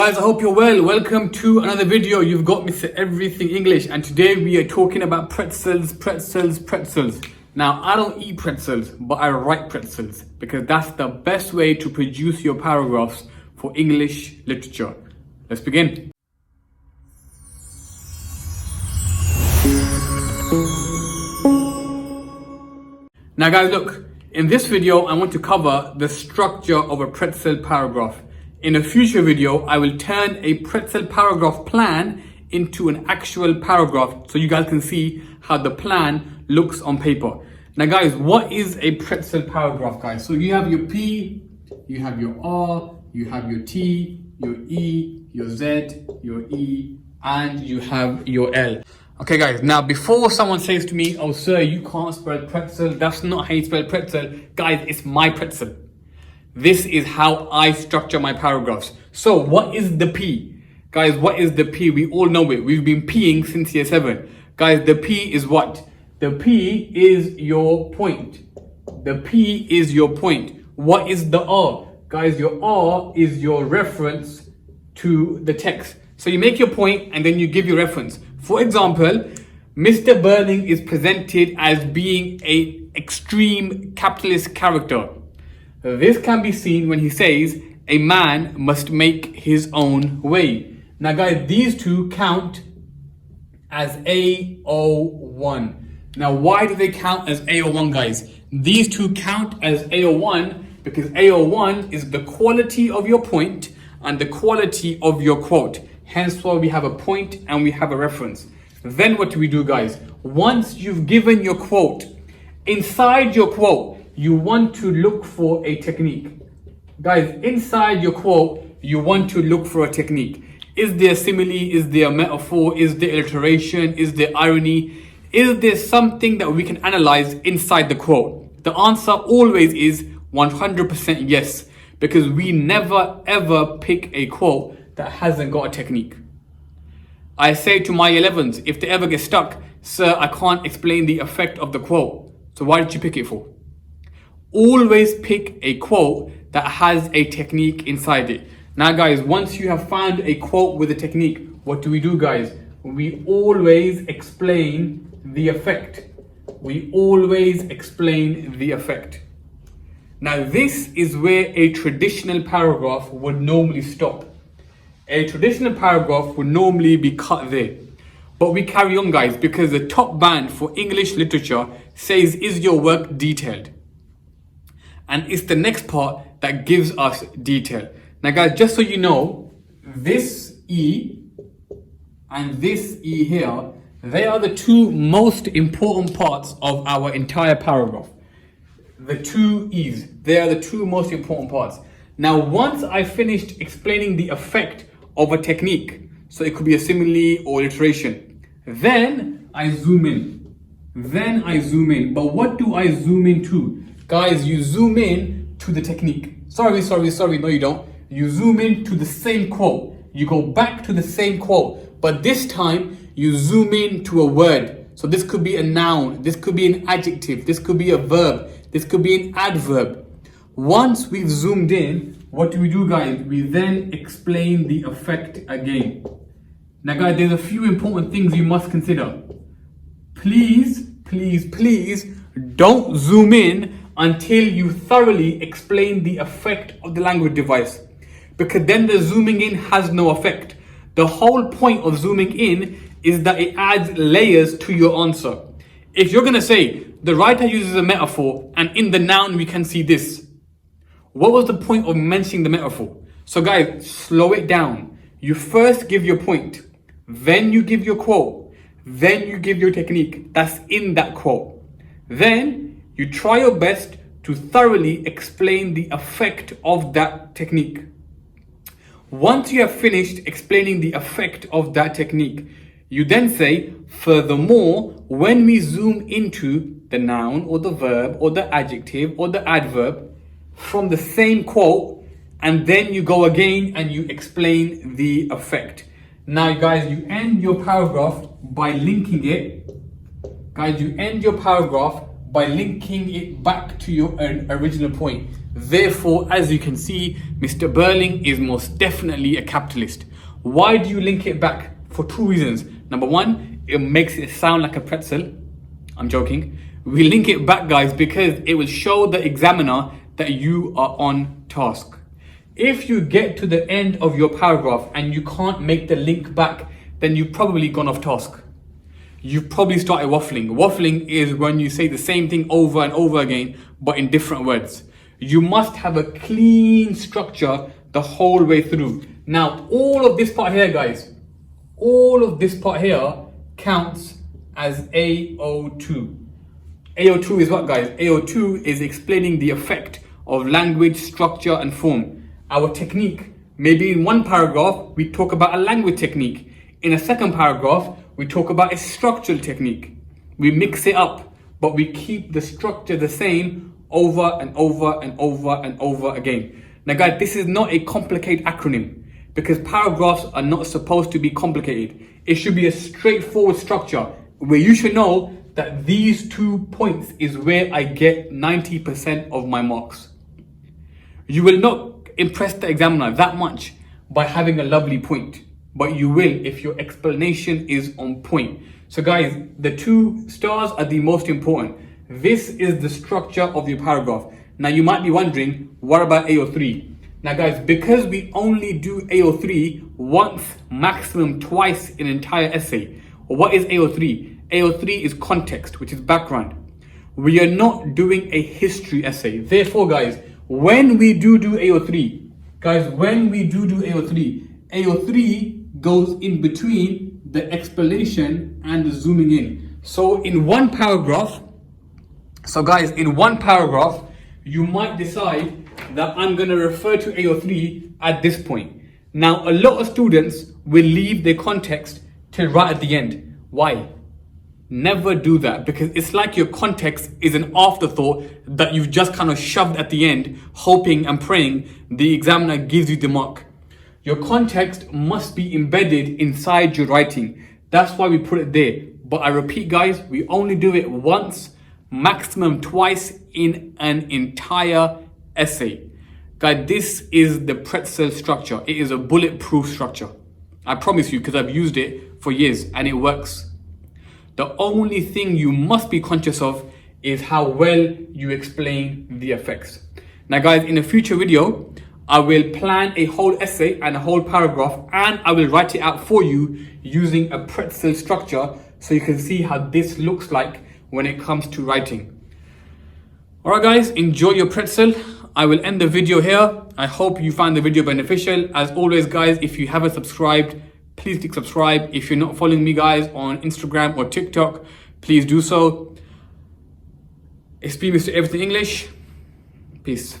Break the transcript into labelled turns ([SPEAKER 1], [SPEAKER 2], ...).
[SPEAKER 1] Guys, I hope you're well. Welcome to another video. You've got Mr. Everything English, and today we are talking about pretzels. Now, I don't eat pretzels, but I write pretzels because that's the best way to produce your paragraphs for English literature. Let's begin. Now guys, look, in this video, I want to cover the structure of a pretzel paragraph. In a future video, I will turn a pretzel paragraph plan into an actual paragraph so you guys can see how the plan looks on paper. Now guys, what is a pretzel paragraph, guys? So you have your P, you have your R, you have your T, your E, your Z, your E, and you have your L. Okay guys, now before someone says to me, oh sir, you can't spell pretzel, that's not how you spell pretzel. Guys, it's my pretzel. This is how I structure my paragraphs. So what is the P? Guys, what is the P? We all know it. We've been peeing since year 7. Guys, the P is what? The P is your point. The P is your point. What is the R? Guys, your R is your reference to the text. So you make your point and then you give your reference. For example, Mr. Burning is presented as being an extreme capitalist character. This can be seen when he says, a man must make his own way. Now guys, these two count as AO1. Now why do they count as AO1, guys? These two count as AO1 because AO1 is the quality of your point and the quality of your quote. Hence why we have a point and we have a reference. Then what do we do, guys? Once you've given your quote, inside your quote, you want to look for a technique. Guys, inside your quote, you want to look for a technique. Is there a simile? Is there a metaphor? Is there alliteration? Is there irony? Is there something that we can analyze inside the quote? The answer always is 100% yes, because we never ever pick a quote that hasn't got a technique. I say to my 11s, if they ever get stuck, sir, I can't explain the effect of the quote. So why did you pick it for? Always pick a quote that has a technique inside it. Now guys, once you have found a quote with a technique, what do we do, guys? We always explain the effect. We always explain the effect. Now this is where a traditional paragraph would normally stop. A traditional paragraph would normally be cut there. But we carry on, guys, because the top band for English literature says, is your work detailed? And it's the next part that gives us detail. Now guys, just so you know, this E and this E here, they are the two most important parts of our entire paragraph. The two E's, they are the two most important parts. Now, once I finished explaining the effect of a technique, so it could be a simile or alliteration, then I zoom in. But what do I zoom into? Guys, you zoom in to the technique. Sorry, no you don't. You zoom in to the same quote. You go back to the same quote, but this time you zoom in to a word. So this could be a noun, this could be an adjective, this could be a verb, this could be an adverb. Once we've zoomed in, what do we do, guys? We then explain the effect again. Now guys, there's a few important things you must consider. Please don't zoom in until you thoroughly explain the effect of the language device, because then the zooming in has no effect. The whole point of zooming in is that it adds layers to your answer. If you're going to say, the writer uses a metaphor and in the noun we can see this, what was the point of mentioning the metaphor? So guys, slow it down. You first give your point, then you give your quote, then you give your technique that's in that quote. Then you try your best to thoroughly explain the effect of that technique. Once you have finished explaining the effect of that technique, you then say, furthermore, when we zoom into the noun or the verb or the adjective or the adverb from the same quote, and then you go again and you explain the effect. Now guys, you end your paragraph by linking it. Guys, you end your paragraph by linking it back to your original point. Therefore, as you can see, Mr. Burling is most definitely a capitalist. Why do you link it back? For two reasons. Number one, it makes it sound like a pretzel. I'm joking. We link it back, guys, because it will show the examiner that you are on task. If you get to the end of your paragraph and you can't make the link back, then you've probably gone off task. You've probably started waffling. Waffling is when you say the same thing over and over again, but in different words. You must have a clean structure the whole way through. Now, all of this part here, guys, all of this part here counts as AO2. AO2 is what, guys? AO2 is explaining the effect of language, structure, and form. Our technique, maybe in one paragraph, we talk about a language technique. In a second paragraph, we talk about a structural technique. We mix it up, but we keep the structure the same over and over and over and over again. Now, guys, this is not a complicated acronym because paragraphs are not supposed to be complicated. It should be a straightforward structure where you should know that these 2 points is where I get 90% of my marks. You will not impress the examiner that much by having a lovely point, but you will if your explanation is on point. So guys, the 2 stars are the most important. This is the structure of your paragraph. Now you might be wondering, what about AO3? Now guys, because we only do AO3 once, maximum twice in an entire essay. What is AO3? AO3 is context, which is background. We are not doing a history essay. Therefore guys, when we do AO3, AO3 goes in between the explanation and the zooming in. So in one paragraph, you might decide that I'm going to refer to AO3 at this point. Now, a lot of students will leave their context till right at the end. Why? Never do that, because it's like your context is an afterthought that you've just kind of shoved at the end, hoping and praying the examiner gives you the mark. Your context must be embedded inside your writing. That's why we put it there. But I repeat, guys, we only do it once, maximum twice in an entire essay. Guys, this is the pretzel structure. It is a bulletproof structure. I promise you, because I've used it for years and it works. The only thing you must be conscious of is how well you explain the effects. Now guys, in a future video, I will plan a whole essay and a whole paragraph, and I will write it out for you using a pretzel structure so you can see how this looks like when it comes to writing. Alright guys, enjoy your pretzel. I will end the video here. I hope you found the video beneficial. As always guys, if you haven't subscribed, please click subscribe. If you're not following me guys on Instagram or TikTok, please do so. It's been Mr. Everything English. Peace.